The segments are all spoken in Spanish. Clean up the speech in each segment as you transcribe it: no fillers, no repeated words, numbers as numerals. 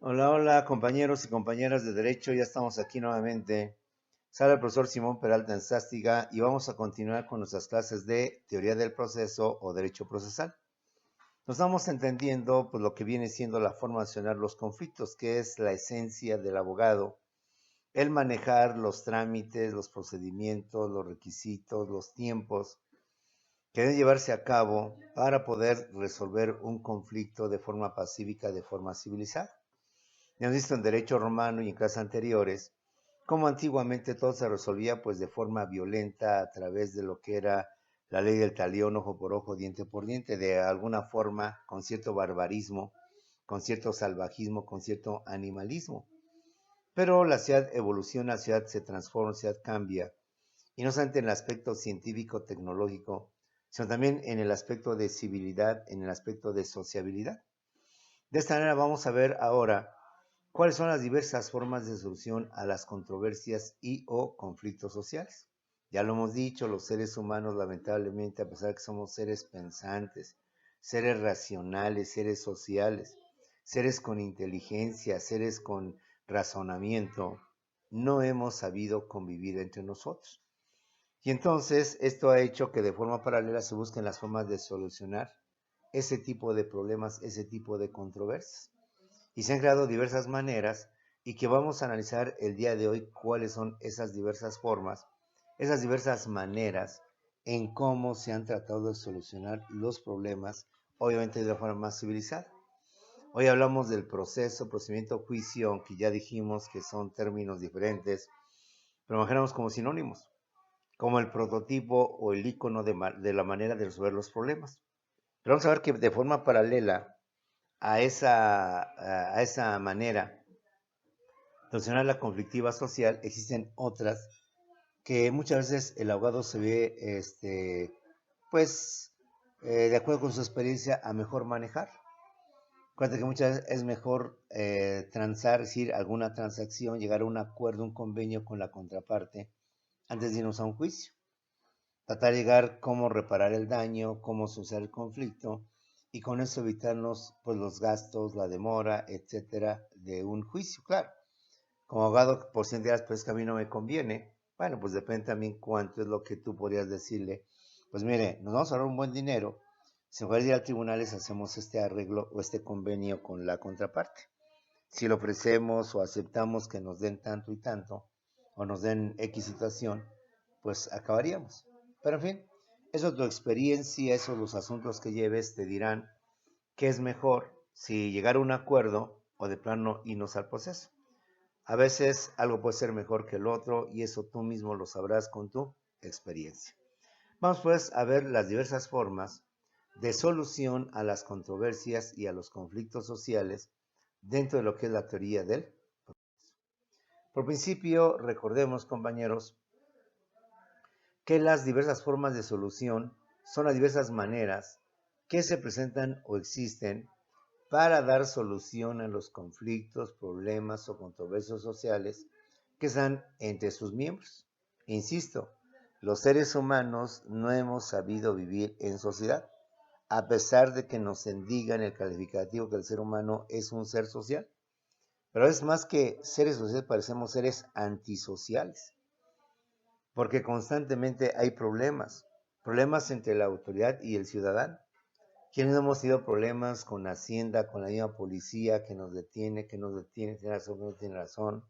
Hola, hola, compañeros y compañeras de Derecho, ya estamos aquí nuevamente. Sale el profesor Simón Peralta Enzástiga y vamos a continuar con nuestras clases de Teoría del Proceso o Derecho Procesal. Nos estamos entendiendo pues, lo que viene siendo la forma de solucionar los conflictos, que es la esencia del abogado, el manejar los trámites, los procedimientos, los requisitos, los tiempos que deben llevarse a cabo para poder resolver un conflicto de forma pacífica, de forma civilizada. Hemos visto en derecho romano y en clases anteriores cómo antiguamente todo se resolvía pues de forma violenta a través de lo que era la ley del talión, ojo por ojo, diente por diente, de alguna forma con cierto barbarismo, con cierto salvajismo, con cierto animalismo. Pero la ciudad evoluciona, la ciudad se transforma, la ciudad cambia, y no solamente en el aspecto científico-tecnológico, sino también en el aspecto de civilidad, en el aspecto de sociabilidad. De esta manera vamos a ver ahora ¿cuáles son las diversas formas de solución a las controversias y o conflictos sociales? Ya lo hemos dicho, los seres humanos lamentablemente, a pesar de que somos seres pensantes, seres racionales, seres sociales, seres con inteligencia, seres con razonamiento, no hemos sabido convivir entre nosotros. Y entonces esto ha hecho que de forma paralela se busquen las formas de solucionar ese tipo de problemas, ese tipo de controversias y se han creado diversas maneras y que vamos a analizar el día de hoy cuáles son esas diversas formas, esas diversas maneras en cómo se han tratado de solucionar los problemas, obviamente de la forma más civilizada. Hoy hablamos del proceso, procedimiento, juicio, aunque ya dijimos que son términos diferentes, pero imaginamos como sinónimos, como el prototipo o el icono de la manera de resolver los problemas. Pero vamos a ver que de forma paralela a esa manera solucionar la conflictiva social, existen otras que muchas veces el abogado se ve, pues, de acuerdo con su experiencia, a mejor manejar. Acuérdate que muchas veces es mejor transar, es decir, alguna transacción, llegar a un acuerdo, un convenio con la contraparte, antes de irnos a un juicio. Tratar de llegar cómo reparar el daño, cómo solucionar el conflicto, y con eso evitarnos pues, los gastos, la demora, etcétera, de un juicio, claro. Como abogado, por 100 días, pues que a mí no me conviene. Bueno, pues depende también cuánto es lo que tú podrías decirle. Pues mire, nos vamos a ahorrar un buen dinero. Si en lugar de ir a tribunales hacemos este arreglo o este convenio con la contraparte. Si le ofrecemos o aceptamos que nos den tanto y tanto, o nos den X situación, pues acabaríamos. Pero en fin, eso es tu experiencia, esos los asuntos que lleves te dirán qué es mejor si llegar a un acuerdo o de plano irnos al proceso. A veces algo puede ser mejor que el otro y eso tú mismo lo sabrás con tu experiencia. Vamos pues a ver las diversas formas de solución a las controversias y a los conflictos sociales dentro de lo que es la teoría del proceso. Por principio, recordemos, compañeros, que las diversas formas de solución son las diversas maneras que se presentan o existen para dar solución a los conflictos, problemas o controversias sociales que están entre sus miembros. Insisto, los seres humanos no hemos sabido vivir en sociedad, a pesar de que nos digan el calificativo que el ser humano es un ser social. Pero es más que seres sociales, parecemos seres antisociales, porque constantemente hay problemas, problemas entre la autoridad y el ciudadano. Quienes hemos tenido problemas con Hacienda, con la misma policía que nos detiene, tiene razón, que no tiene razón.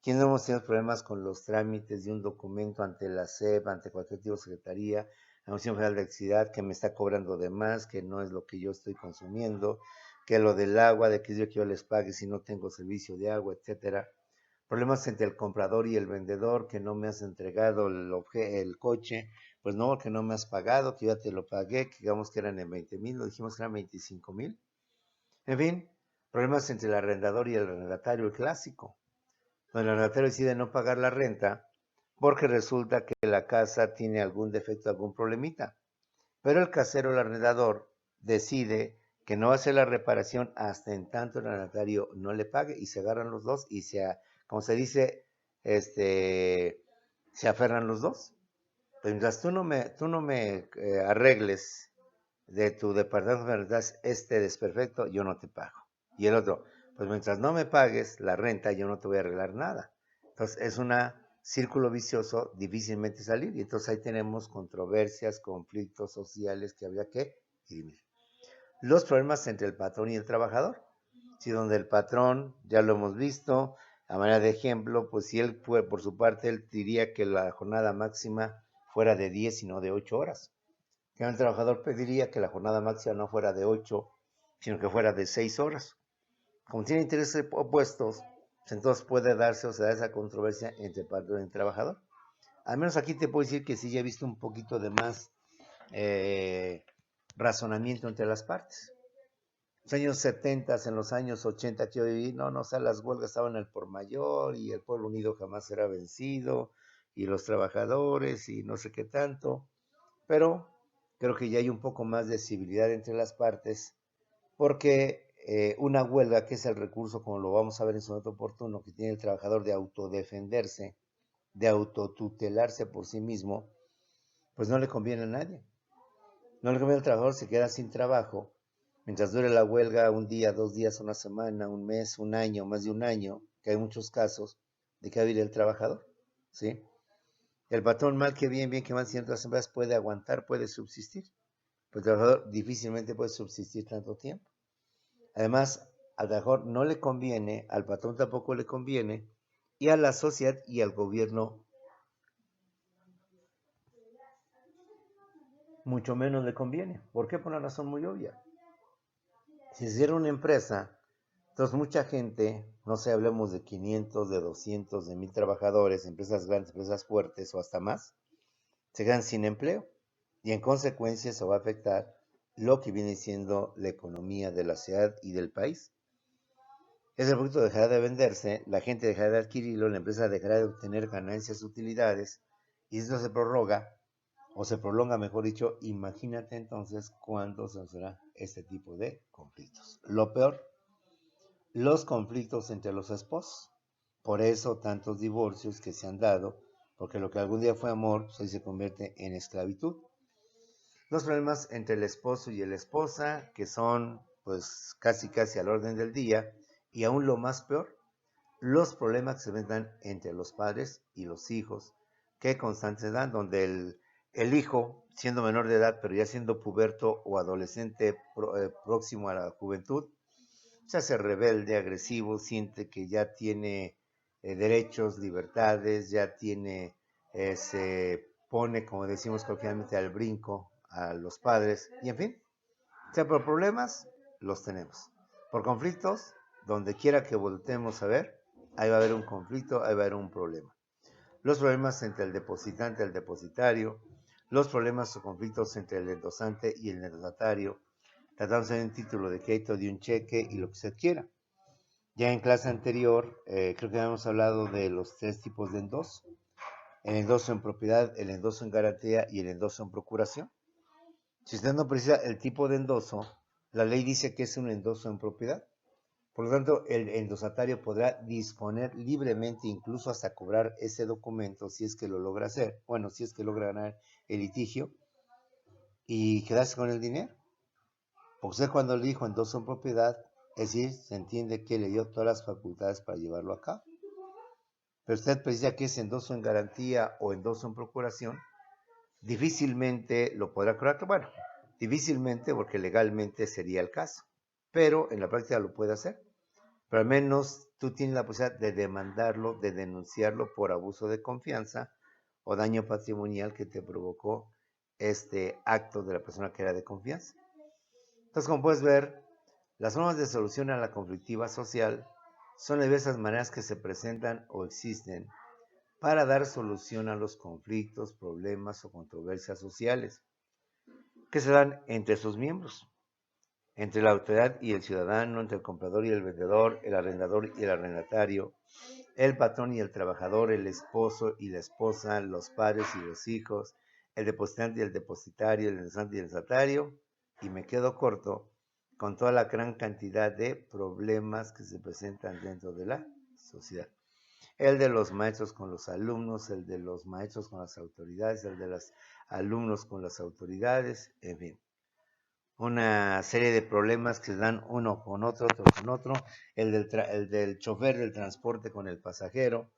Quienes hemos tenido problemas con los trámites de un documento ante la SEP, ante cualquier tipo de secretaría, la Comisión Federal de Electricidad, que me está cobrando de más, que no es lo que yo estoy consumiendo, que lo del agua, de que yo les pague si no tengo servicio de agua, etcétera. Problemas entre el comprador y el vendedor, que no me has entregado el coche, pues no, que no me has pagado, que ya te lo pagué, que digamos que eran en 20,000, lo dijimos que eran 25,000. En fin, problemas entre el arrendador y el arrendatario, el clásico, donde el arrendatario decide no pagar la renta porque resulta que la casa tiene algún defecto, algún problemita. Pero el casero, el arrendador, decide que no va a hacer la reparación hasta en tanto el arrendatario no le pague y se agarran los dos y como se dice, se aferran los dos. Pues mientras tú no me arregles de tu departamento de verdad este desperfecto, yo no te pago. Y el otro, Pues mientras no me pagues la renta, yo no te voy a arreglar nada. Entonces es un círculo vicioso, difícilmente salir. Y entonces ahí tenemos controversias, conflictos sociales que habría que dirimir. Los problemas entre el patrón y el trabajador. Si donde el patrón, ya lo hemos visto, a manera de ejemplo, pues si él por su parte, él diría que la jornada máxima fuera de 10 y no de 8 horas. Que el trabajador pediría que la jornada máxima no fuera de 8, sino que fuera de 6 horas. Como tiene intereses opuestos, pues entonces puede darse o se da esa controversia entre patrón y trabajador. Al menos aquí te puedo decir que sí ya he visto un poquito de más razonamiento entre las partes. En los años 70, en los años 80 que yo viví, no, o sea, las huelgas estaban al por mayor y el pueblo unido jamás será vencido y los trabajadores y no sé qué tanto, pero creo que ya hay un poco más de civilidad entre las partes porque una huelga, que es el recurso, como lo vamos a ver en su momento oportuno, que tiene el trabajador de autodefenderse, de autotutelarse por sí mismo, pues no le conviene a nadie. No le conviene al trabajador, se queda sin trabajo. Mientras dure la huelga, un día, 2 días, una semana, un mes, un año, más de un año, que hay muchos casos de que va a vivir el trabajador, ¿sí? El patrón, mal que bien, bien que mal, si en otras empresas puede aguantar, puede subsistir. Pero el trabajador difícilmente puede subsistir tanto tiempo. Además, al trabajador no le conviene, al patrón tampoco le conviene, y a la sociedad y al gobierno mucho menos le conviene. ¿Por qué? Por una razón muy obvia. Si se hiciera una empresa, entonces mucha gente, no sé, hablemos de 500, de 200, de 1000 trabajadores, empresas grandes, empresas fuertes o hasta más, se quedan sin empleo. Y en consecuencia eso va a afectar lo que viene siendo la economía de la ciudad y del país. Ese producto dejará de venderse, la gente dejará de adquirirlo, la empresa dejará de obtener ganancias, utilidades, y si esto se prorroga, o se prolonga, mejor dicho, imagínate entonces cuándo se será este tipo de conflictos. Lo peor, los conflictos entre los esposos. Por eso tantos divorcios que se han dado, porque lo que algún día fue amor, pues hoy se convierte en esclavitud. Los problemas entre el esposo y la esposa, que son pues casi al orden del día, y aún lo más peor, los problemas que se dan entre los padres y los hijos, que constantes se dan, donde el hijo, siendo menor de edad, pero ya siendo puberto o adolescente próximo a la juventud, se hace rebelde, agresivo, siente que ya tiene derechos, libertades, ya tiene, se pone, como decimos coloquialmente, al brinco a los padres, y en fin, o sea, por problemas los tenemos. Por conflictos, donde quiera que volteemos a ver, ahí va a haber un conflicto, ahí va a haber un problema. Los problemas entre el depositante y el depositario, los problemas o conflictos entre el endosante y el endosatario, tratándose de un título de crédito, de un cheque y lo que usted quiera. Ya en clase anterior, creo que habíamos hablado de los 3 tipos de endoso. El endoso en propiedad, el endoso en garantía y el endoso en procuración. Si usted no precisa el tipo de endoso, la ley dice que es un endoso en propiedad. Por lo tanto, el endosatario podrá disponer libremente, incluso hasta cobrar ese documento, si es que lo logra hacer, bueno, si es que logra ganar el litigio, y quedarse con el dinero. Porque usted cuando le dijo endoso en propiedad, es decir, se entiende que le dio todas las facultades para llevarlo a cabo. Pero usted precisa que es endoso en garantía o endoso en procuración, difícilmente lo podrá cobrar. Bueno, difícilmente porque legalmente sería el caso, pero en la práctica lo puede hacer. Pero al menos tú tienes la posibilidad de demandarlo, de denunciarlo por abuso de confianza o daño patrimonial que te provocó este acto de la persona que era de confianza. Entonces, como puedes ver, las formas de solución a la conflictiva social son las diversas maneras que se presentan o existen para dar solución a los conflictos, problemas o controversias sociales que se dan entre sus miembros, entre la autoridad y el ciudadano, entre el comprador y el vendedor, el arrendador y el arrendatario, el patrón y el trabajador, el esposo y la esposa, los padres y los hijos, el depositante y el depositario, el endosante y el destinatario, y me quedo corto con toda la gran cantidad de problemas que se presentan dentro de la sociedad. El de los maestros con los alumnos, el de los maestros con las autoridades, el de los alumnos con las autoridades, en fin. una serie de problemas que se dan uno con otro con otro, el del chofer del transporte con el pasajero,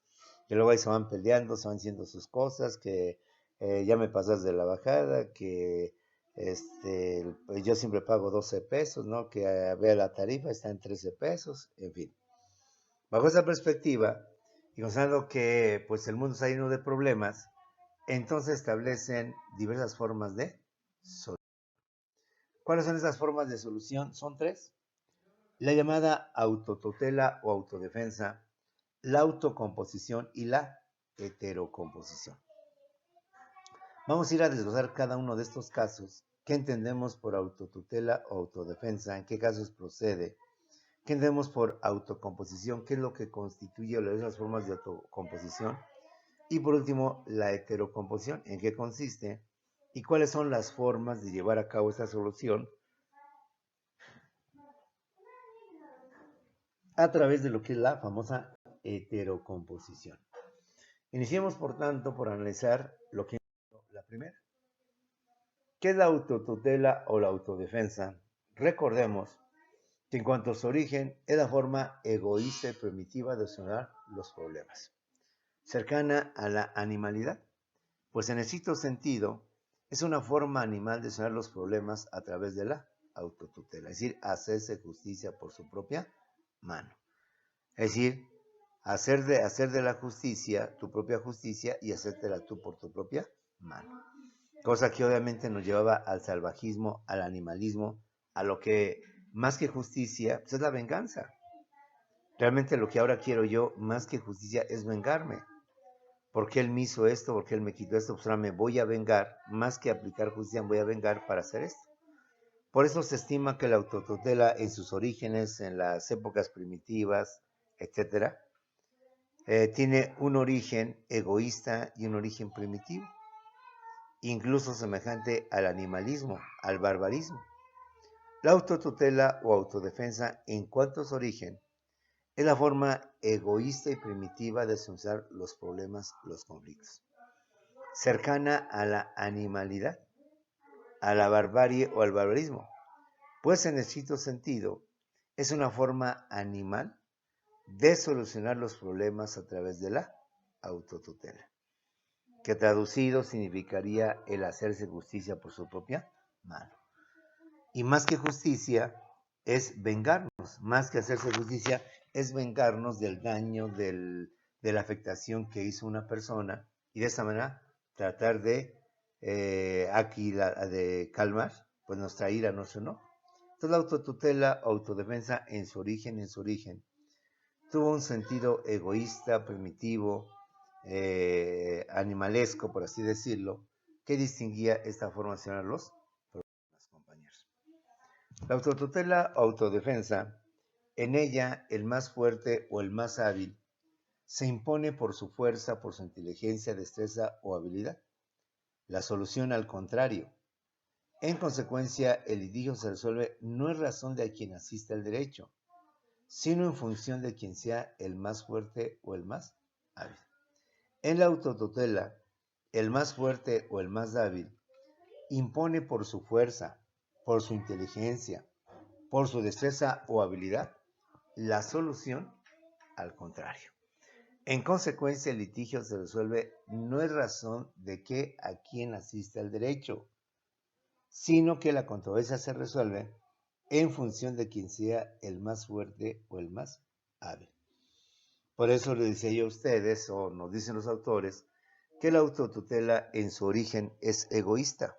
que luego ahí se van peleando, se van haciendo sus cosas, que ya me pasas de la bajada, que pues yo siempre pago 12 pesos, ¿no? Que vea la tarifa, está en 13 pesos, en fin. Bajo esa perspectiva, y considerando que pues el mundo está lleno de problemas, entonces establecen diversas formas de solución. ¿Cuáles son esas formas de solución? Son tres. La llamada autotutela o autodefensa, la autocomposición y la heterocomposición. Vamos a ir a desglosar cada uno de estos casos. ¿Qué entendemos por autotutela o autodefensa? ¿En qué casos procede? ¿Qué entendemos por autocomposición? ¿Qué es lo que constituye las formas de autocomposición? Y por último, la heterocomposición. ¿En qué consiste? ¿Y cuáles son las formas de llevar a cabo esta solución a través de lo que es la famosa heterocomposición? Iniciemos, por tanto, por analizar lo que es la primera. ¿Qué es la autotutela o la autodefensa? Recordemos que en cuanto a su origen es la forma egoísta y primitiva de solucionar los problemas, cercana a la animalidad, pues en estricto sentido es una forma animal de solucionar los problemas a través de la autotutela, es decir, hacerse justicia por su propia mano. Es decir, hacer de la justicia tu propia justicia y hacértela tú por tu propia mano. Cosa que obviamente nos llevaba al salvajismo, al animalismo, a lo que más que justicia pues es la venganza. Realmente lo que ahora quiero yo, más que justicia, es vengarme. ¿Por qué él me hizo esto? ¿Por qué él me quitó esto? Pues ahora me voy a vengar, más que aplicar justicia, me voy a vengar para hacer esto. Por eso se estima que la autotutela en sus orígenes, en las épocas primitivas, etcétera, tiene un origen egoísta y un origen primitivo, incluso semejante al animalismo, al barbarismo. La autotutela o autodefensa, en cuanto a su origen, es la forma egoísta y primitiva de solucionar los problemas, los conflictos, cercana a la animalidad, a la barbarie o al barbarismo, pues en estricto sentido es una forma animal de solucionar los problemas a través de la autotutela, que traducido significaría el hacerse justicia por su propia mano. Y más que justicia es vengarnos, más que hacerse justicia es vengarnos del daño, de la afectación que hizo una persona y de esa manera tratar de de calmar pues nuestra ira, nuestro enojo. Entonces la autotutela, autodefensa en su origen, tuvo un sentido egoísta, primitivo, animalesco, por así decirlo, que distinguía esta forma de accionar los compañeros. La autotutela o autodefensa, en ella el más fuerte o el más hábil se impone por su fuerza, por su inteligencia, destreza o habilidad. La solución al contrario. En consecuencia, el litigio se resuelve no en razón de a quien asiste al derecho, sino en función de quien sea el más fuerte o el más hábil. En la autotutela, el más fuerte o el más hábil impone por su fuerza, por su inteligencia, por su destreza o habilidad, la solución al contrario. En consecuencia, el litigio se resuelve no es razón de que a quien asiste al derecho, sino que la controversia se resuelve en función de quien sea el más fuerte o el más hábil. Por eso les decía yo a ustedes, o nos dicen los autores, que la autotutela en su origen es egoísta.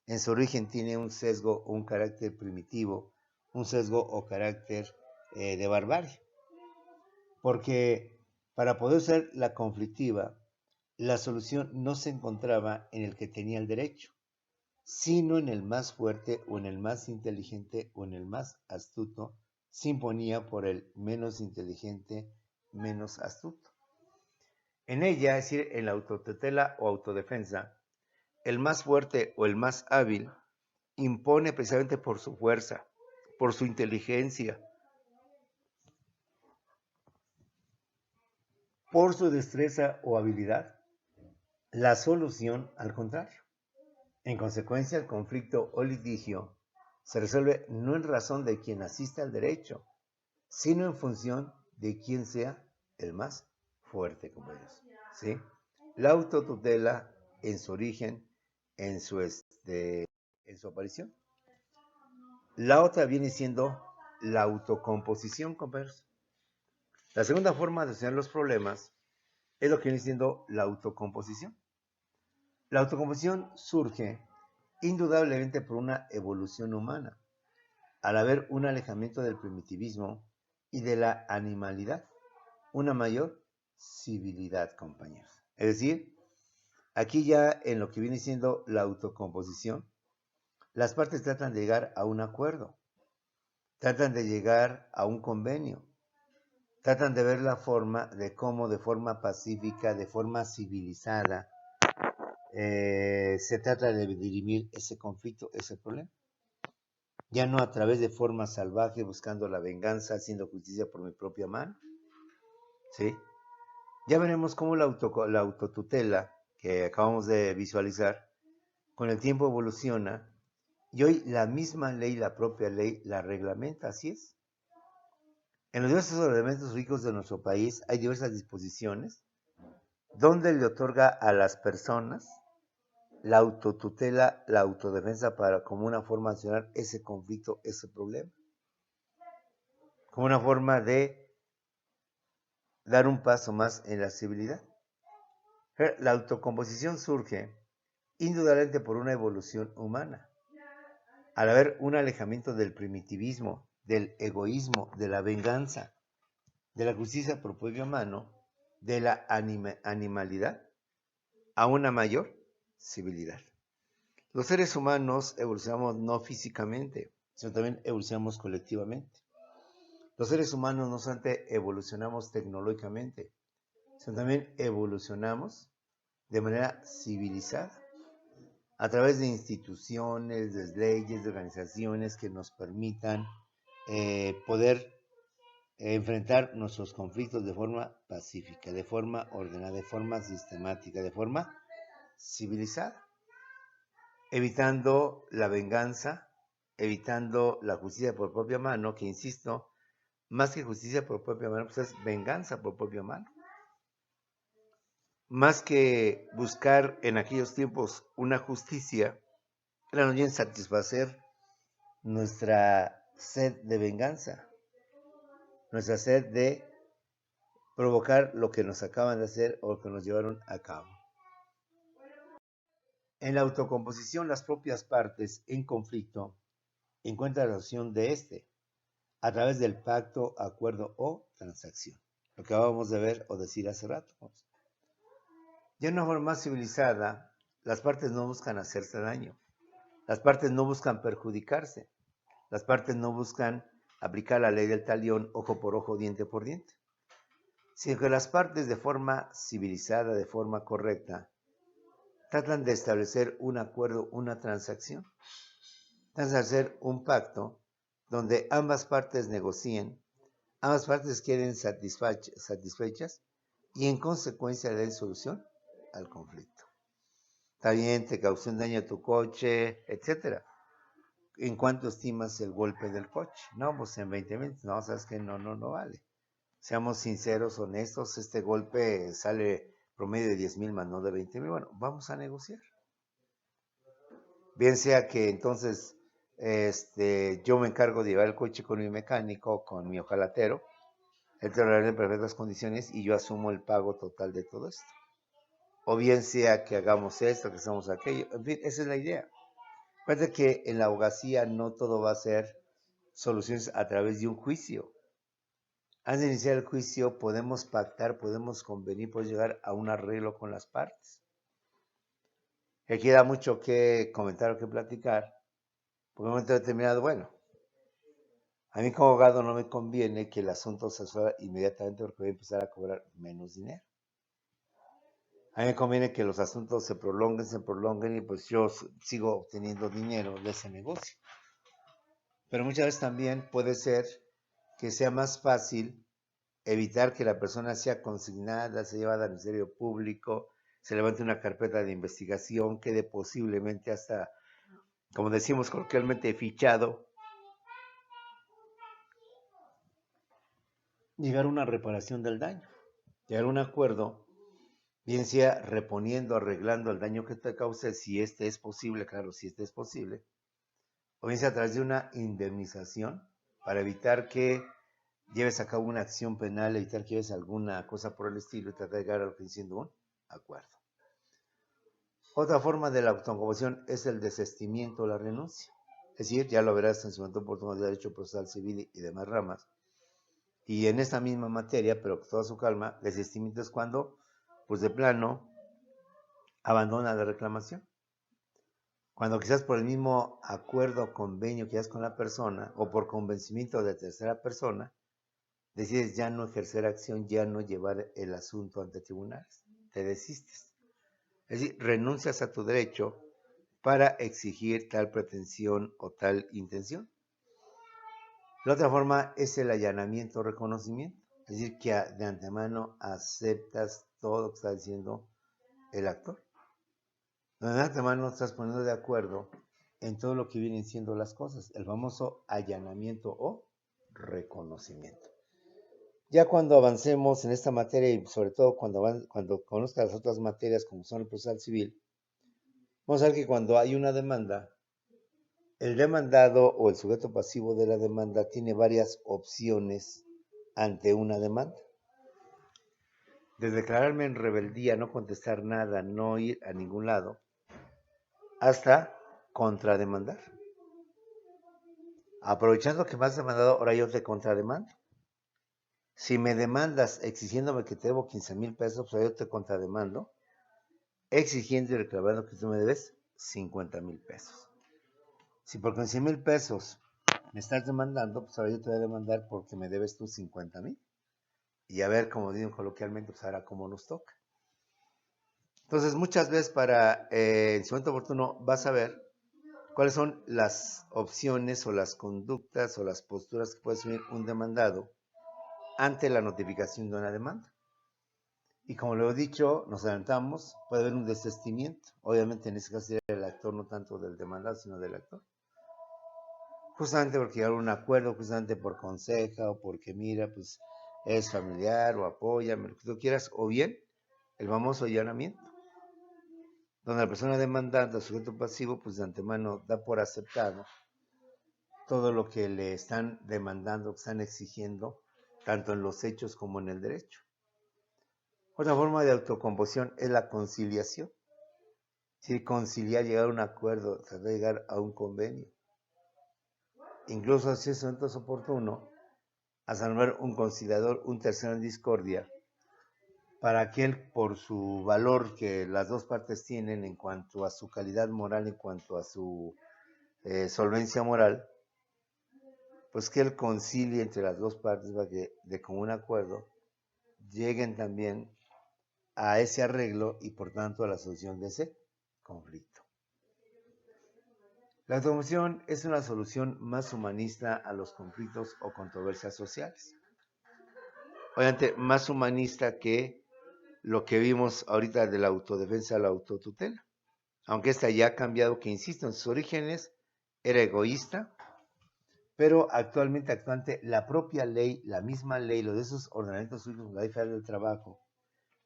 En su origen tiene un sesgo, un carácter primitivo, un sesgo o carácter de barbarie. Porque para poder ser la conflictiva, la solución no se encontraba en el que tenía el derecho, sino en el más fuerte o en el más inteligente o en el más astuto, se imponía por el menos inteligente, menos astuto. En ella, es decir, en la autotutela o autodefensa, el más fuerte o el más hábil impone precisamente por su fuerza, por su inteligencia, por su destreza o habilidad, la solución al contrario. En consecuencia, el conflicto o litigio se resuelve no en razón de quien asiste al derecho, sino en función de quién sea el más fuerte, compañeros. ¿Sí? La autotutela en su origen, en su aparición. La otra viene siendo la autocomposición, compañeros. La segunda forma de solucionar los problemas es lo que viene siendo la autocomposición. La autocomposición surge indudablemente por una evolución humana, al haber un alejamiento del primitivismo y de la animalidad, una mayor civilidad, compañeros. Es decir, aquí ya en lo que viene siendo la autocomposición, las partes tratan de llegar a un acuerdo, tratan de llegar a un convenio, tratan de ver la forma de cómo de forma pacífica, de forma civilizada, se trata de dirimir ese conflicto, ese problema. Ya no a través de forma salvaje, buscando la venganza, haciendo justicia por mi propia mano. ¿Sí? Ya veremos cómo la autotutela, que acabamos de visualizar, con el tiempo evoluciona y hoy la misma ley, la propia ley, la reglamenta, así es. En los diversos ordenamientos jurídicos de nuestro país hay diversas disposiciones donde le otorga a las personas la autotutela, la autodefensa como una forma de solucionar ese conflicto, ese problema. Como una forma de dar un paso más en la civilidad. La autocomposición surge indudablemente por una evolución humana. Al haber un alejamiento del primitivismo, del egoísmo, de la venganza, de la justicia por propia mano, de la animalidad, a una mayor civilidad. Los seres humanos evolucionamos no físicamente, sino también evolucionamos colectivamente. Los seres humanos no solamente evolucionamos tecnológicamente, sino también evolucionamos de manera civilizada, a través de instituciones, de leyes, de organizaciones que nos permitan poder enfrentar nuestros conflictos de forma pacífica, de forma ordenada, de forma sistemática, de forma civilizada, evitando la venganza, evitando la justicia por propia mano, que insisto, más que justicia por propia mano, pues es venganza por propia mano. Más que buscar en aquellos tiempos una justicia, era más bien satisfacer nuestra sed de venganza, nuestra sed de provocar lo que nos acaban de hacer o lo que nos llevaron a cabo. En la autocomposición, las propias partes en conflicto encuentran la solución de este a través del pacto, acuerdo o transacción. Lo que acabamos de ver o decir hace rato. Ya de una forma más civilizada, las partes no buscan hacerse daño. Las partes no buscan perjudicarse. Las partes no buscan aplicar la ley del talión, ojo por ojo, diente por diente. Sino que las partes de forma civilizada, de forma correcta, tratan de establecer un acuerdo, una transacción. Tratan de hacer un pacto donde ambas partes negocien, ambas partes queden satisfechas y en consecuencia den solución al conflicto. Está bien, te causó un daño a tu coche, etcétera. ¿En cuánto estimas el golpe del coche? No, pues en 20,000. No, sabes que no vale. Seamos sinceros, honestos, este golpe sale promedio de 10,000 más no de 20,000. Bueno, vamos a negociar. Bien sea que entonces yo me encargo de llevar el coche con mi mecánico, con mi ojalatero, él te lo hará en perfectas condiciones y yo asumo el pago total de todo esto. O bien sea que hagamos esto, que hagamos aquello. En fin, esa es la idea. Recuerda que en la abogacía no todo va a ser soluciones a través de un juicio. Antes de iniciar el juicio podemos pactar, podemos convenir, podemos llegar a un arreglo con las partes. Aquí da mucho que comentar o que platicar. Por un momento determinado, bueno, a mí como abogado no me conviene que el asunto se resuelva inmediatamente porque voy a empezar a cobrar menos dinero. A mí me conviene que los asuntos se prolonguen y pues yo sigo obteniendo dinero de ese negocio. Pero muchas veces también puede ser que sea más fácil evitar que la persona sea consignada, sea llevada al Ministerio Público, se levante una carpeta de investigación, quede posiblemente hasta como decimos coloquialmente, fichado, llegar a una reparación del daño, llegar a un acuerdo, bien sea reponiendo, arreglando el daño que te cause, si este es posible, claro, si este es posible, o bien sea a través de una indemnización para evitar que lleves a cabo una acción penal, evitar que lleves alguna cosa por el estilo y tratar de llegar a lo que viene siendo un acuerdo. Otra forma de la autocompasión es el desistimiento o la renuncia. Es decir, ya lo verás en su momento oportuno de derecho procesal civil y demás ramas. Y en esta misma materia, pero con toda su calma, desistimiento es cuando, pues de plano, abandona la reclamación. Cuando quizás por el mismo acuerdo o convenio que hayas con la persona o por convencimiento de tercera persona, decides ya no ejercer acción, ya no llevar el asunto ante tribunales. Te desistes. Es decir, renuncias a tu derecho para exigir tal pretensión o tal intención. La otra forma es el allanamiento o reconocimiento. Es decir, que de antemano aceptas todo lo que está diciendo el actor. Donde de antemano estás poniendo de acuerdo en todo lo que vienen siendo las cosas. El famoso allanamiento o reconocimiento. Ya cuando avancemos en esta materia y sobre todo cuando conozcas las otras materias como son el procesal civil, vamos a ver que cuando hay una demanda, el demandado o el sujeto pasivo de la demanda tiene varias opciones ante una demanda. Desde declararme en rebeldía, no contestar nada, no ir a ningún lado, hasta contrademandar. Aprovechando que me has demandado, ahora yo te contrademando. Si me demandas exigiéndome que te debo 15,000 pesos, pues yo te contrademando, exigiendo y reclamando que tú me debes 50,000 pesos. Si por 15,000 pesos me estás demandando, pues ahora yo te voy a demandar porque me debes tú 50,000. Y a ver, como digo coloquialmente, pues ahora cómo nos toca. Entonces, muchas veces en su momento oportuno vas a ver cuáles son las opciones o las conductas o las posturas que puede asumir un demandado ante la notificación de una demanda. Y como lo he dicho, nos adelantamos, puede haber un desistimiento. Obviamente en este caso sería el actor, no tanto del demandado, sino del actor. Justamente porque llegaron a un acuerdo, justamente por conseja o porque mira, pues es familiar o apóyame, lo que tú quieras, o bien el famoso allanamiento, donde la persona demandante, el sujeto pasivo, pues de antemano da por aceptado todo lo que le están demandando, que están exigiendo, tanto en los hechos como en el derecho. Otra forma de autocomposición es la conciliación. Si conciliar, llegar a un acuerdo, tratar de llegar a un convenio. Incluso si es entonces oportuno, a salvar un conciliador, un tercero en discordia, para que él, por su valor que las dos partes tienen en cuanto a su calidad moral, en cuanto a su solvencia moral, pues que él concilie entre las dos partes para que de común acuerdo lleguen también a ese arreglo y por tanto a la solución de ese conflicto. La automoción es una solución más humanista a los conflictos o controversias sociales. Obviamente más humanista que lo que vimos ahorita de la autodefensa a la autotutela. Aunque esta ya ha cambiado, que insisto, en sus orígenes era egoísta, pero actualmente la propia ley, la misma ley, los de esos ordenamientos jurídicos, la Ley Federal del Trabajo,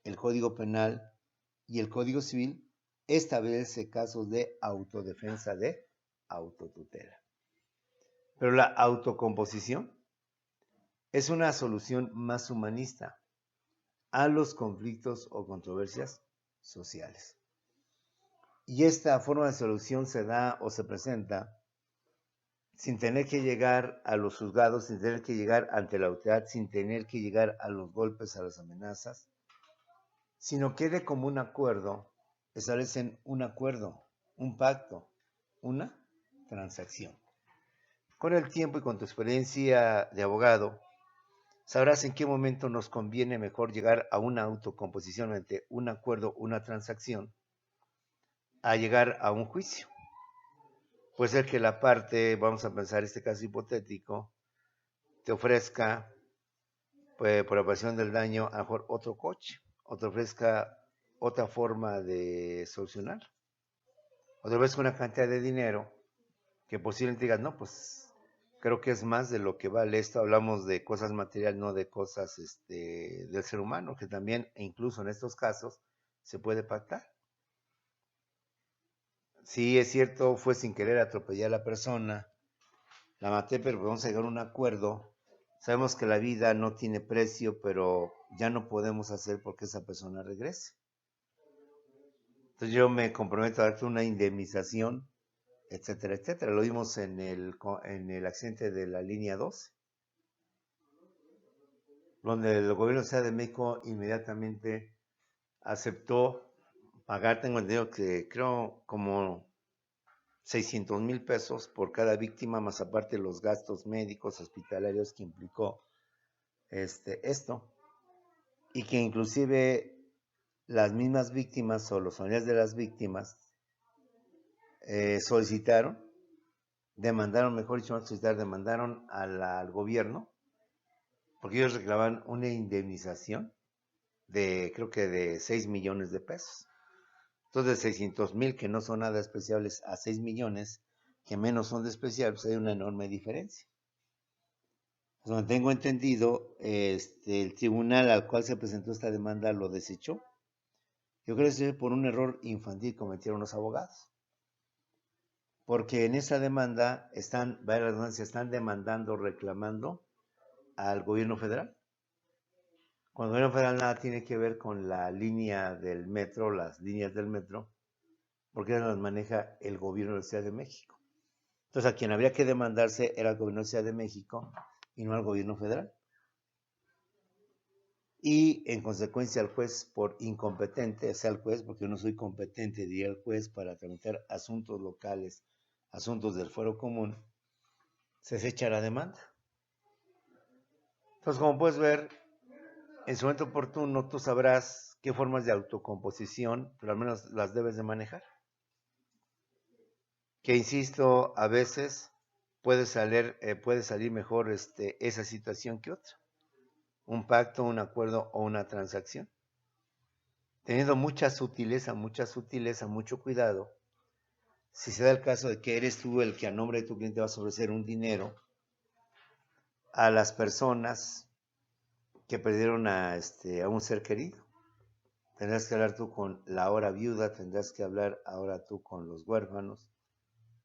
el Código Penal y el Código Civil, establece casos de autodefensa de autotutela. Pero la autocomposición es una solución más humanista a los conflictos o controversias sociales. Y esta forma de solución se da o se presenta sin tener que llegar a los juzgados, sin tener que llegar ante la autoridad, sin tener que llegar a los golpes, a las amenazas, sino que de común acuerdo establecen un acuerdo, un pacto, una transacción. Con el tiempo y con tu experiencia de abogado, sabrás en qué momento nos conviene mejor llegar a una autocomposición ante un acuerdo, una transacción, a llegar a un juicio. Puede ser que la parte, vamos a pensar este caso hipotético, te ofrezca, pues, por la aparición del daño, a lo mejor otro coche, o te ofrezca otra forma de solucionar, o te ofrezca una cantidad de dinero que posiblemente digas, no, pues creo que es más de lo que vale esto. Hablamos de cosas materiales, no de cosas del ser humano, que también, e incluso en estos casos, se puede pactar. Sí, es cierto, fue sin querer atropellar a la persona, la maté, pero vamos a llegar a un acuerdo. Sabemos que la vida no tiene precio, pero ya no podemos hacer porque esa persona regrese. Entonces yo me comprometo a darte una indemnización, etcétera, etcétera. Lo vimos en el accidente de la línea 12, donde el gobierno de Ciudad de México inmediatamente aceptó pagar, tengo entendido que creo como 600,000 pesos por cada víctima, más aparte los gastos médicos, hospitalarios que implicó esto, y que inclusive las mismas víctimas o los familiares de las víctimas solicitaron, demandaron, mejor dicho, no solicitar, demandaron al gobierno, porque ellos reclamaban una indemnización de, creo que de 6 millones de pesos. Entonces, de 600,000 que no son nada especiales a 6 millones que menos son despreciables, hay una enorme diferencia. Como tengo entendido, el tribunal al cual se presentó esta demanda lo desechó. Yo creo que es por un error infantil que cometieron los abogados. Porque en esa demanda están, vaya la redundancia, están demandando, reclamando al gobierno federal. Cuando el gobierno federal nada tiene que ver con la línea del metro, las líneas del metro, porque las maneja el gobierno de la Ciudad de México. Entonces, a quien habría que demandarse era el gobierno de la Ciudad de México y no al gobierno federal. Y en consecuencia el juez, por incompetente, sea el juez, porque yo no soy competente, diría el juez, para tramitar asuntos locales, asuntos del fuero común, se desecha la demanda. Entonces, como puedes ver, en su momento oportuno tú sabrás qué formas de autocomposición, pero al menos las debes de manejar. Que insisto, a veces puede salir mejor esa situación que otra. Un pacto, un acuerdo o una transacción. Teniendo mucha sutileza, mucho cuidado. Si se da el caso de que eres tú el que a nombre de tu cliente vas a ofrecer un dinero a las personas que perdieron a un ser querido, tendrás que hablar tú con la ahora viuda, tendrás que hablar ahora tú con los huérfanos,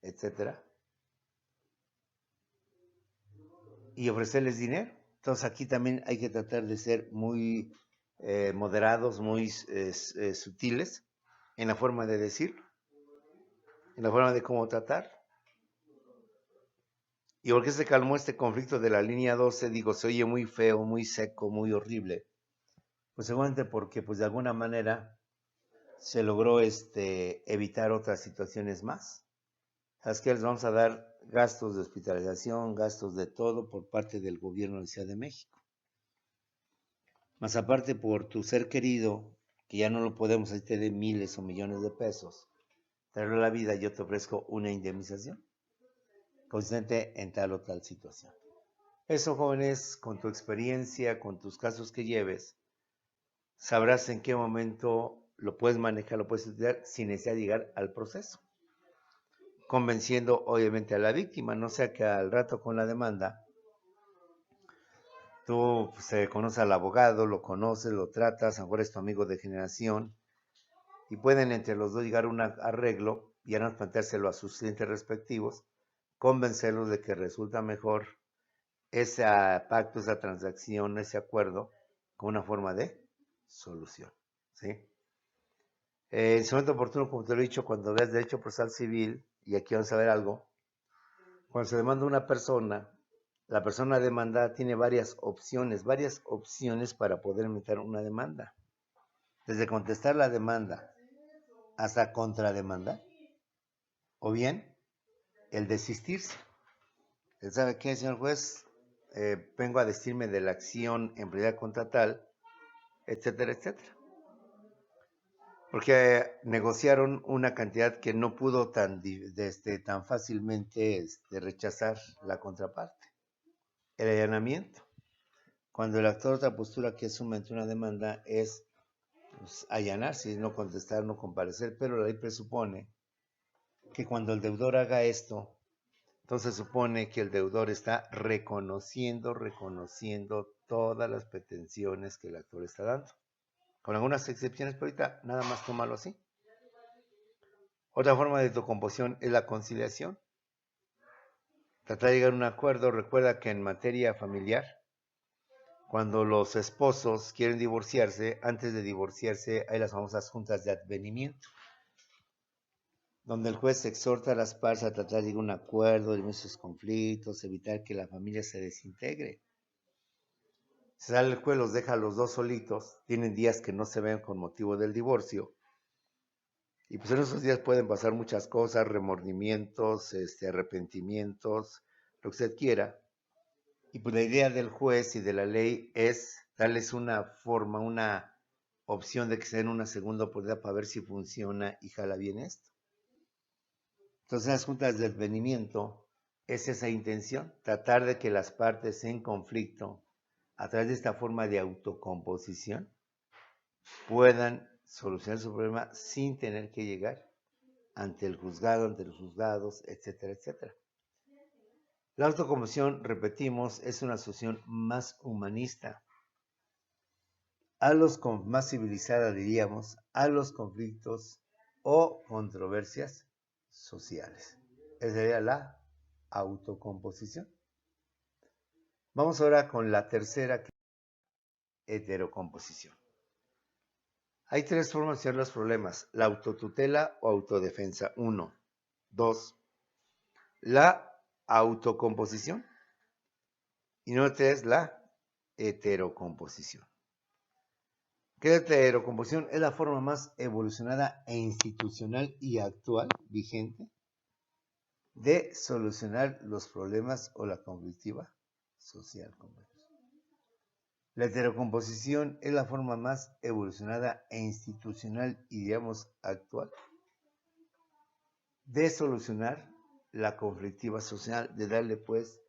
etcétera, y ofrecerles dinero. Entonces aquí también hay que tratar de ser muy moderados, muy sutiles en la forma de decirlo, en la forma de cómo tratar. ¿Y por qué se calmó este conflicto de la línea 12? Digo, se oye muy feo, muy seco, muy horrible. Pues seguramente porque pues de alguna manera se logró evitar otras situaciones más. ¿Sabes qué? Les vamos a dar gastos de hospitalización, gastos de todo por parte del gobierno de la Ciudad de México. Más aparte por tu ser querido, que ya no lo podemos hacer de miles o millones de pesos, traerlo a la vida, yo te ofrezco una indemnización consistente en tal o tal situación. Eso, jóvenes, con tu experiencia, con tus casos que lleves, sabrás en qué momento lo puedes manejar, lo puedes estudiar sin necesidad de llegar al proceso. Convenciendo obviamente a la víctima, no sea que al rato con la demanda, tú se conoces al abogado, lo conoces, lo tratas, ahora es tu amigo de generación, y pueden entre los dos llegar a un arreglo y ahora planteárselo a sus clientes respectivos, convencerlos de que resulta mejor ese pacto, esa transacción, ese acuerdo, con una forma de solución. ¿Sí? En su momento oportuno, como te lo he dicho, cuando veas derecho procesal civil, y aquí vamos a ver algo, cuando se demanda una persona, la persona demandada tiene varias opciones para poder meter una demanda. Desde contestar la demanda hasta contrademandar, o bien el desistirse. Él sabe qué, señor juez, vengo a desistirme de la acción en prioridad contra tal, etcétera, etcétera. Porque negociaron una cantidad que no pudo tan fácilmente rechazar la contraparte. El allanamiento. Cuando el actor otra postura que asume ante una demanda es pues, allanarse, no contestar, no comparecer, pero la ley presupone que cuando el deudor haga esto, Entonces supone que el deudor está reconociendo todas las pretensiones que el actor está dando. Con algunas excepciones, pero ahorita nada más tómalo así. Otra forma de autocomposición es la conciliación. Tratar de llegar a un acuerdo. Recuerda que en materia familiar, cuando los esposos quieren divorciarse, antes de divorciarse hay las famosas juntas de advenimiento, donde el juez exhorta a las partes a tratar de llegar a un acuerdo, eliminar sus conflictos, evitar que la familia se desintegre. Si sale el juez, los deja a los dos solitos, tienen días que no se ven con motivo del divorcio, y pues en esos días pueden pasar muchas cosas, remordimientos, arrepentimientos, lo que usted quiera. Y pues la idea del juez y de la ley es darles una forma, una opción de que se den una segunda oportunidad para ver si funciona y jala bien esto. Entonces las juntas de advenimiento es esa intención, tratar de que las partes en conflicto, a través de esta forma de autocomposición, puedan solucionar su problema sin tener que llegar ante el juzgado, ante los juzgados, etcétera, etcétera. La autocomposición, repetimos, es una solución más humanista, más civilizada, diríamos, a los conflictos o controversias sociales. Esa sería la autocomposición. Vamos ahora con la tercera, que es heterocomposición. Hay tres formas de hacer los problemas: la autotutela o autodefensa. 1. 2. La autocomposición. Y número 3, la heterocomposición. ¿Qué es la heterocomposición? Es la forma más evolucionada e institucional y actual, vigente, de solucionar los problemas o la conflictiva social. La heterocomposición es la forma más evolucionada e institucional y, digamos, actual de solucionar la conflictiva social, de darle pues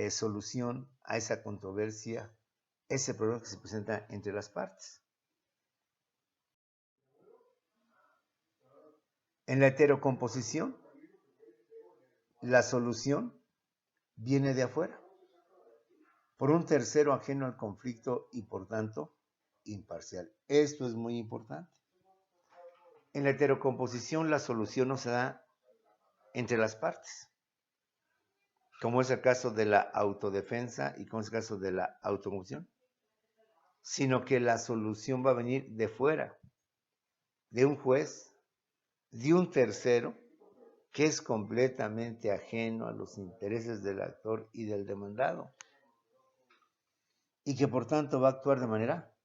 solución a esa controversia, ese problema que se presenta entre las partes. En la heterocomposición, la solución viene de afuera, por un tercero ajeno al conflicto y por tanto imparcial. Esto es muy importante. En la heterocomposición la solución no se da entre las partes, como es el caso de la autodefensa y como es el caso de la autocomposición, sino que la solución va a venir de fuera, de un juez, de un tercero, que es completamente ajeno a los intereses del actor y del demandado, y que por tanto va a actuar de manera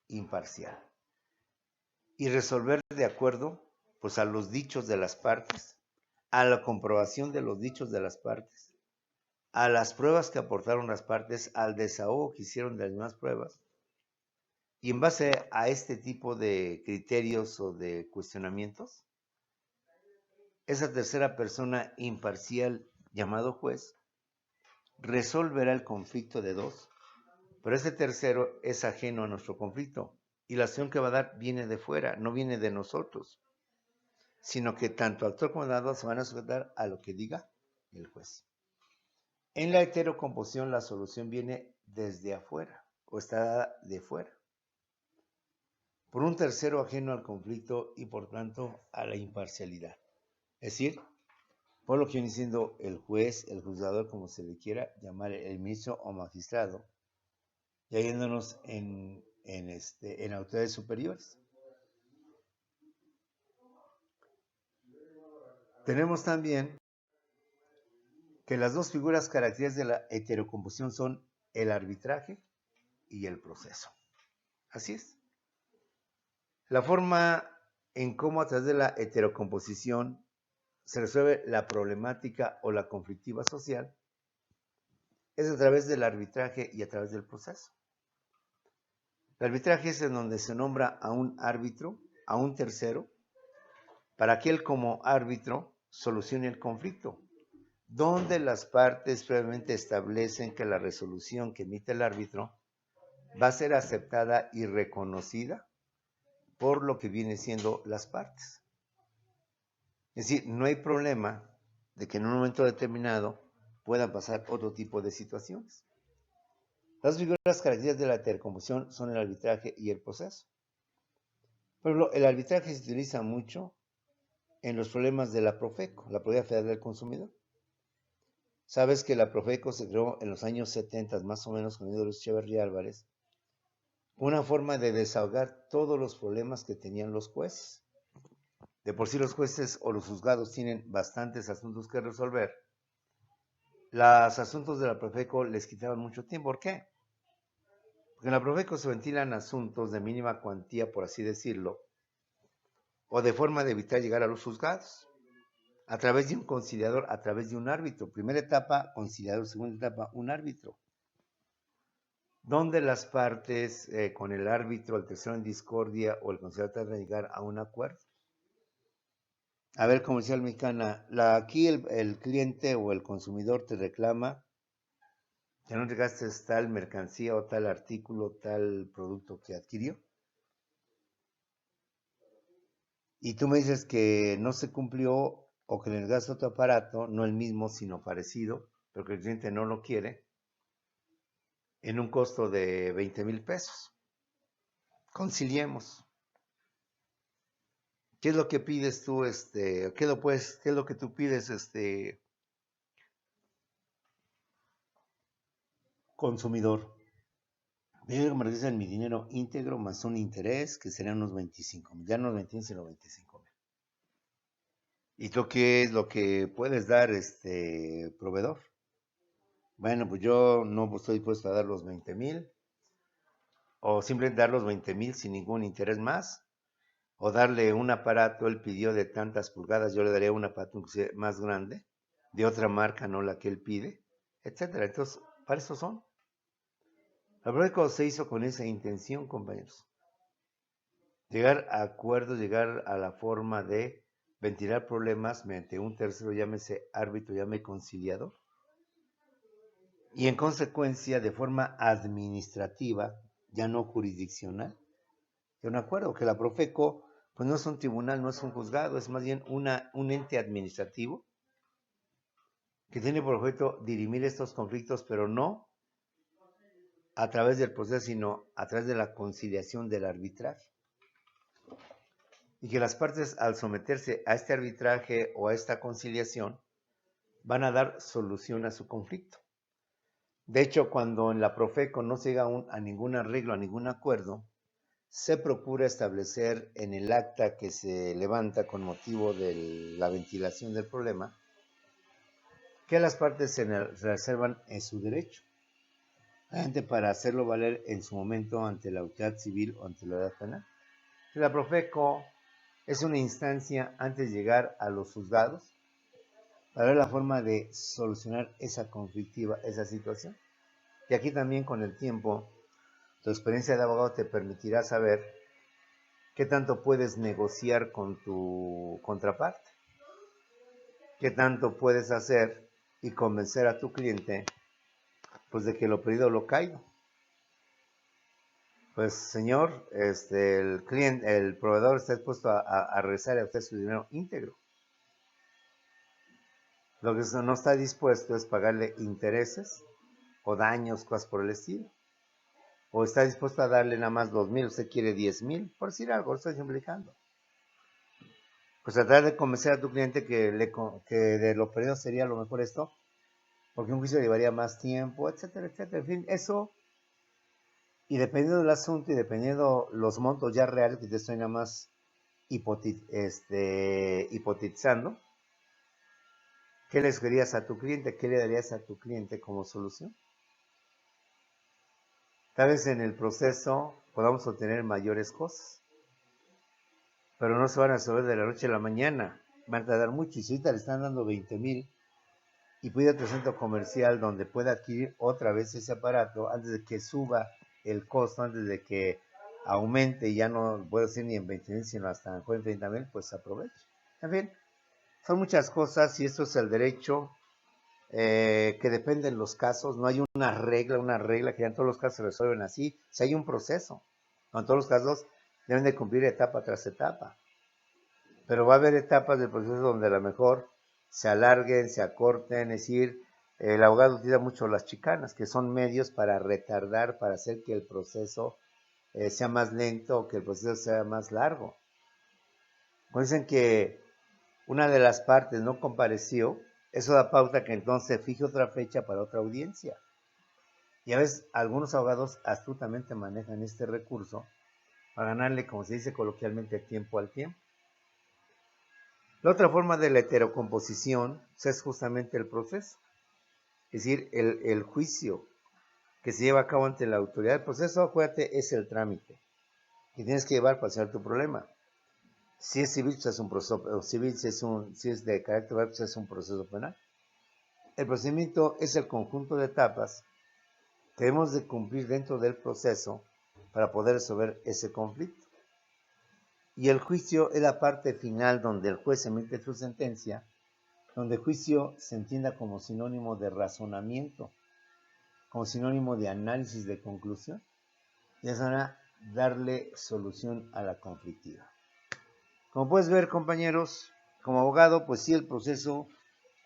imparcial y resolver de acuerdo pues a los dichos de las partes, a la comprobación de los dichos de las partes, a las pruebas que aportaron las partes, al desahogo que hicieron de las mismas pruebas, y en base a este tipo de criterios o de cuestionamientos, esa tercera persona imparcial llamado juez resolverá el conflicto de dos, pero ese tercero es ajeno a nuestro conflicto y la acción que va a dar viene de fuera, no viene de nosotros, sino que tanto actor como demandado se van a sujetar a lo que diga el juez. En la heterocomposición la solución viene desde afuera o está dada de fuera, por un tercero ajeno al conflicto y por tanto a la imparcialidad. Es decir, por lo que viene siendo el juez, el juzgador, como se le quiera llamar, el ministro o magistrado, ya yéndonos en autoridades superiores. Tenemos también que las dos figuras características de la heterocomposición son el arbitraje y el proceso. Así es. La forma en cómo a través de la heterocomposición se resuelve la problemática o la conflictiva social es a través del arbitraje y a través del proceso. El arbitraje es en donde se nombra a un árbitro, a un tercero, para que él como árbitro solucione el conflicto, donde las partes previamente establecen que la resolución que emite el árbitro va a ser aceptada y reconocida por lo que viene siendo las partes. Es decir, no hay problema de que en un momento determinado puedan pasar otro tipo de situaciones. Las figuras características de la intercomposición son el arbitraje y el proceso. Por ejemplo, el arbitraje se utiliza mucho en los problemas de la Profeco, la Procuraduría Federal del Consumidor. Sabes que la Profeco se creó en los años 70, más o menos, con Luis Echeverría Álvarez, una forma de desahogar todos los problemas que tenían los jueces. De por sí los jueces o los juzgados tienen bastantes asuntos que resolver. Los asuntos de la Profeco les quitaban mucho tiempo. ¿Por qué? Porque en la Profeco se ventilan asuntos de mínima cuantía, por así decirlo, o de forma de evitar llegar a los juzgados, a través de un conciliador, a través de un árbitro. Primera etapa, conciliador; segunda etapa, un árbitro, donde las partes, con el árbitro, el tercero en discordia o el conciliador, tratan de llegar a un acuerdo. A ver, comercial mexicana, aquí el cliente o el consumidor te reclama que no entregaste tal mercancía o tal artículo, tal producto que adquirió. Y tú me dices que no se cumplió o que le entregaste otro aparato, no el mismo, sino parecido, pero que el cliente no lo quiere, en un costo de 20,000 pesos. Conciliemos. ¿Qué es lo que pides tú, qué es lo que tú pides, consumidor? Yo que me regresen mi dinero íntegro más un interés, que serían unos 25,000, ya no 20,000, sino 25,000. ¿Y tú qué es lo que puedes dar, proveedor? Bueno, pues yo no estoy dispuesto a dar los 20,000, o simplemente dar los 20,000 sin ningún interés más, o darle un aparato. Él pidió de tantas pulgadas, yo le daría un aparato más grande, de otra marca, no la que él pide, etcétera. Entonces, para eso son. La verdad se hizo con esa intención, compañeros. Llegar a acuerdos, llegar a la forma de ventilar problemas mediante un tercero, llámese árbitro, llámese conciliador. Y en consecuencia, de forma administrativa, ya no jurisdiccional. Yo me acuerdo que la Profeco, pues no es un tribunal, no es un juzgado, es más bien un ente administrativo que tiene por objeto dirimir estos conflictos, pero no a través del proceso, sino a través de la conciliación, del arbitraje. Y que las partes, al someterse a este arbitraje o a esta conciliación, van a dar solución a su conflicto. De hecho, cuando en la Profeco no se llega a ningún arreglo, a ningún acuerdo, se procura establecer en el acta que se levanta con motivo de la ventilación del problema que las partes se reservan en su derecho, para hacerlo valer en su momento ante la autoridad civil o ante la autoridad penal. La Profeco es una instancia antes de llegar a los juzgados para ver la forma de solucionar esa conflictiva, esa situación. Y aquí también, con el tiempo, tu experiencia de abogado te permitirá saber qué tanto puedes negociar con tu contraparte, qué tanto puedes hacer y convencer a tu cliente, pues, de que lo pedido lo caiga. Pues, señor, el cliente, el proveedor está dispuesto a regresar a usted su dinero íntegro. Lo que no está dispuesto es pagarle intereses o daños, cosas por el estilo. O está dispuesto a darle nada más 2,000, usted quiere 10,000, por decir algo, lo estoy simplificando. Pues tratar de convencer a tu cliente que de lo perdido sería lo mejor esto, porque un juicio llevaría más tiempo, etcétera, etcétera. En fin, eso, y dependiendo del asunto y dependiendo los montos ya reales, que te estoy nada más hipotetizando, ¿qué le sugerirías a tu cliente? ¿Qué le darías a tu cliente como solución? Tal vez en el proceso podamos obtener mayores cosas, pero no se van a resolver de la noche a la mañana. Van a tardar mucho, y si ahorita le están dando 20,000 y puede otro centro comercial donde pueda adquirir otra vez ese aparato antes de que suba el costo, antes de que aumente y ya no puede ser ni en 20,000, sino hasta en 30,000, pues aproveche. En fin, son muchas cosas y esto es el derecho, que depende de los casos. No hay una regla que ya en todos los casos se resuelven así. Si hay un proceso, no, en todos los casos deben de cumplir etapa tras etapa. Pero va a haber etapas del proceso donde a lo mejor se alarguen, se acorten, es decir, El abogado utiliza mucho las chicanas, que son medios para retardar, para hacer que el proceso sea más lento o que el proceso sea más largo. Cuando dicen que una de las partes no compareció, eso da pauta que entonces fije otra fecha para otra audiencia. Y a veces algunos abogados astutamente manejan este recurso para ganarle, como se dice coloquialmente, tiempo al tiempo. La otra forma de la heterocomposición es justamente el proceso, es decir, el juicio que se lleva a cabo ante la autoridad. El proceso, acuérdate, es el trámite que tienes que llevar para hacer tu problema. Si es civil, pues es un proceso civil; si es de carácter penal, pues es un proceso penal. El procedimiento es el conjunto de etapas que debemos de cumplir dentro del proceso para poder resolver ese conflicto. Y el juicio es la parte final donde el juez emite su sentencia, donde juicio se entienda como sinónimo de razonamiento, como sinónimo de análisis de conclusión, y es para darle solución a la conflictiva. Como puedes ver, compañeros, como abogado, pues sí, el proceso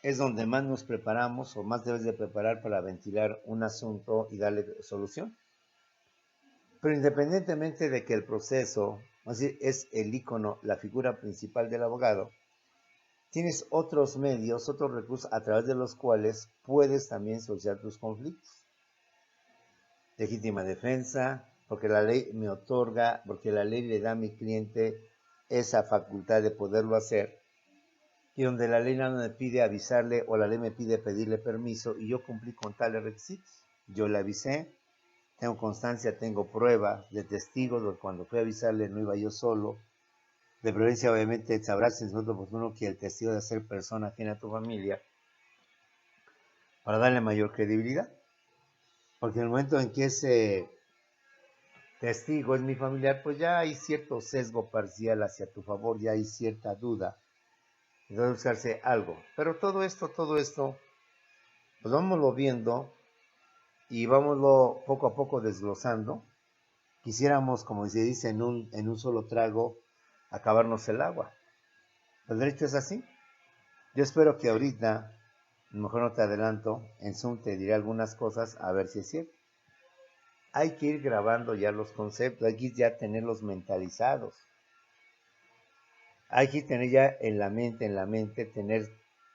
es donde más nos preparamos o más debes de preparar para ventilar un asunto y darle solución. Pero independientemente de que el proceso, es decir, es el ícono, la figura principal del abogado, tienes otros medios, otros recursos a través de los cuales puedes también solucionar tus conflictos. Legítima defensa, porque la ley me otorga, porque la ley le da a mi cliente esa facultad de poderlo hacer, y donde la ley no me pide avisarle o la ley me pide pedirle permiso y yo cumplí con tales requisitos. Yo le avisé, tengo constancia, tengo prueba de testigos de cuando fui a avisarle no iba yo solo. De preferencia, obviamente, sabrás en su momento oportuno que el testigo debe ser persona ajena a tu familia para darle mayor credibilidad. Porque en el momento en que ese testigo es mi familiar, pues ya hay cierto sesgo parcial hacia tu favor, ya hay cierta duda. Debe buscarse algo. Pero todo esto, pues vámonos viendo y vámonos poco a poco desglosando. Quisiéramos, como se dice, en un solo trago, acabarnos el agua. El derecho es así. Yo espero que ahorita, a lo mejor no te adelanto, en Zoom te diré algunas cosas a ver si es cierto. Hay que ir grabando ya los conceptos, hay que ya tenerlos mentalizados. Hay que tener ya en la mente, tener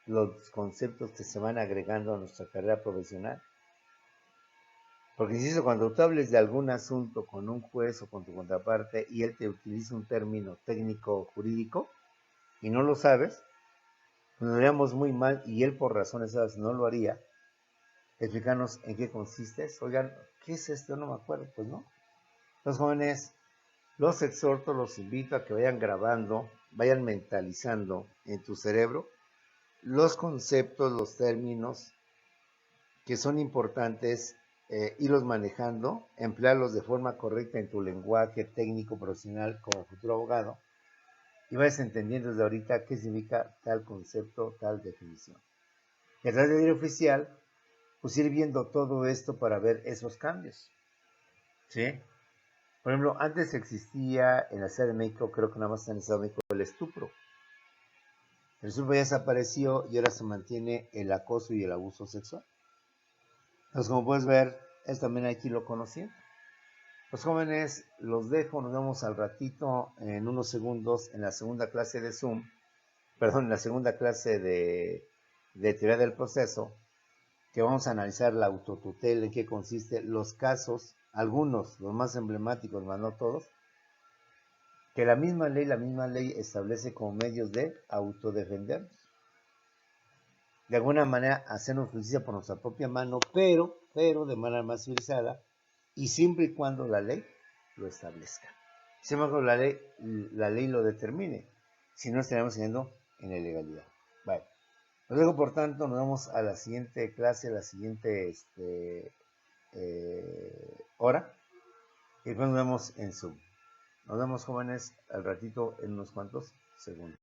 los conceptos que se van agregando a nuestra carrera profesional. Porque insisto, cuando tú hables de algún asunto con un juez o con tu contraparte y él te utiliza un término técnico jurídico y no lo sabes, pues nos veríamos muy mal y él por razones esas no lo haría. Explicarnos en qué consiste. Oigan, ¿qué es esto? No me acuerdo, pues no. Los jóvenes, los exhorto, los invito a que vayan grabando, vayan mentalizando en tu cerebro los conceptos, los términos que son importantes, irlos manejando, emplearlos de forma correcta en tu lenguaje técnico profesional como futuro abogado y vayas entendiendo desde ahorita qué significa tal concepto, tal definición. Y a través del diario oficial, pues ir viendo todo esto para ver esos cambios. ¿Sí? Por ejemplo, antes existía en la Ciudad de México, creo que nada más en el Estado de México, el estupro. El estupro ya desapareció y ahora se mantiene el acoso y el abuso sexual. Entonces, como puedes ver, es también aquí lo conociendo. Los jóvenes los dejo, nos vemos al ratito en unos segundos en la segunda clase de Zoom, perdón, en la segunda clase de teoría del proceso, que vamos a analizar la autotutela, en qué consiste, los casos, algunos, los más emblemáticos, más no todos, que la misma ley establece como medios de autodefendernos. De alguna manera hacernos justicia por nuestra propia mano, pero de manera más civilizada y siempre y cuando la ley lo establezca. Siempre y cuando la ley lo determine. Si no, estaremos cayendo en la ilegalidad. Vale. Luego, por tanto, nos vemos a la siguiente clase, a la siguiente hora. Y después nos vemos en Zoom. Nos vemos, jóvenes, al ratito en unos cuantos segundos.